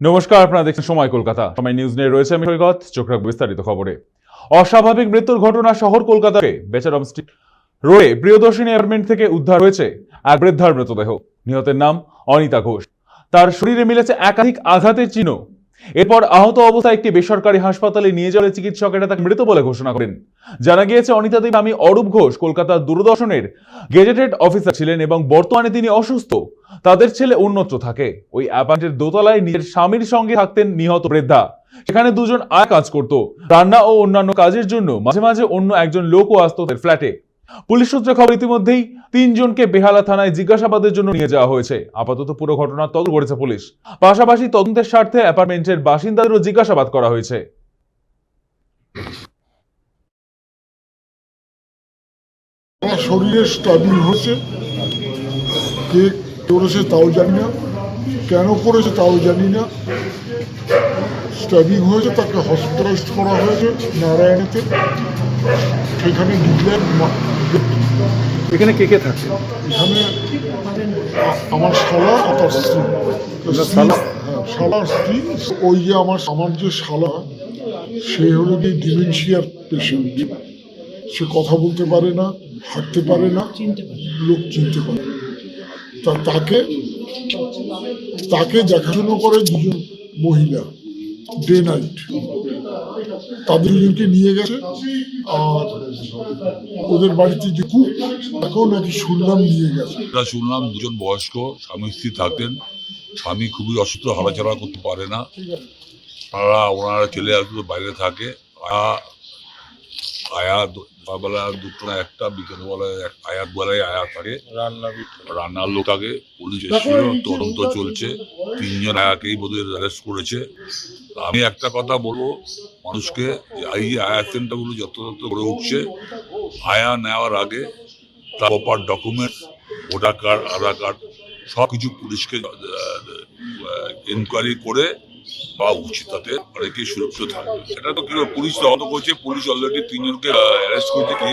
নমস্কার, আপনারা দেখছেন সময় কলকাতা। সময় নিউজ নিয়ে রয়েছে আমি সৈকত। চোখ রাখবো বিস্তারিত খবরে। অস্বাভাবিক মৃত্যুর ঘটনা শহর কলকাতাকে বেচারাম স্ট্রিট রোডে প্রিয়দর্শিনী অ্যাপার্টমেন্ট থেকে উদ্ধার হয়েছে এক বৃদ্ধার মৃতদেহ। নিহতের নাম অনিতা ঘোষ। তার শরীরে মিলেছে একাধিক আঘাতের চিহ্ন। এরপর আহত অবস্থায় একটি বেসরকারি হাসপাতালে নিয়ে যাওয়ার চিকিৎসকেরা তাকে মৃত বলে ঘোষণা করেন। জানা গিয়েছে অনিতা দেবী আমি অরূপ ঘোষ কলকাতার দূরদর্শনের গেজেটেড অফিসার ছিলেন এবং বর্তমানে তিনি অসুস্থ। তাদের ছেলে অন্যত্র থাকে। ওই অ্যাপার্টমেন্টের দোতলায় নিজের স্বামীর সঙ্গে থাকতেন নিহত বৃদ্ধা। সেখানে দুজন আয় কাজ করত, রান্না ও অন্যান্য কাজের জন্য মাঝে মাঝে অন্য একজন লোকও আসতো তাদের ফ্ল্যাটে। পুলিশ সূত্রে খবর ইতিমধ্যেই তিনজনকে বেহালা থানায় জিজ্ঞাসাবাদের জন্য নিয়ে যাওয়া হয়েছে। আপাতত পুরো ঘটনার তদন্ত করেছে পুলিশ। পাশাপাশি তদন্তের স্বার্থে অ্যাপার্টমেন্টের বাসিন্দাদেরও জিজ্ঞাসাবাদ করা হয়েছে। আমার শরীরে স্টাবিল হচ্ছে, কে করেছে তাও জানি না, কেন করেছে তাও জানি না। স্টাবিং হয়েছে, তাকে হসপিটালাইজড করা হয়েছে নারায়ণীতে। সেখানে ডিক্লেয়ার। এখানে কে কে থাকে? এখানে আমার শালা আর তার স্ত্রী। শালা? হ্যাঁ, শালার স্ত্রী। ওই যে আমার যে শালা, সে হলো কি ডিমেনশিয়ার পেশেন্ট। সে কথা বলতে পারে না, হাঁটতে পারে না, লোক চিনতে পারে না। তাকে দেখাশোনা করে দুজন মহিলা, ডে নাইট। তাদের দুজনকে নিয়ে গেছে। আর ওদের বাড়িতে যে কুক, তাকেও নাকি শুনলাম নিয়ে গেছে। শুনলাম দুজন বয়স্ক স্বামী স্ত্রী থাকতেন। স্বামী খুবই অসুস্থ, হাঁটাচলা করতে পারে না। ওনারা ছেলে আসলে বাইরে থাকে। আয়া সকালবেলা দুটো না একটা, বিকেল বেলায় আয়াত বেলায় আয়া থাকে, রান্নার লোক থাকে। পুলিশ এসেছিল, তদন্ত চলছে। তিনজন আয়াকেই বোধহয় অ্যারেস্ট করেছে। আমি একটা কথা বলবো মানুষকে, এই যে আয়া সেন্টারগুলো যত করে উঠছে, আয়া নেওয়ার আগে তার প্রপার ডকুমেন্টস, ভোটার কার্ড, আধার কার্ড সব কিছু পুলিশকে ইনকোয়ারি করে পাওয়া উচিত, তাতে অনেকেই সুরক্ষিত থাকবে। এটা তো কি পুলিশ তদন্ত করছে। পুলিশ অলরেডি তিনজনকে অ্যারেস্ট করেছে। কে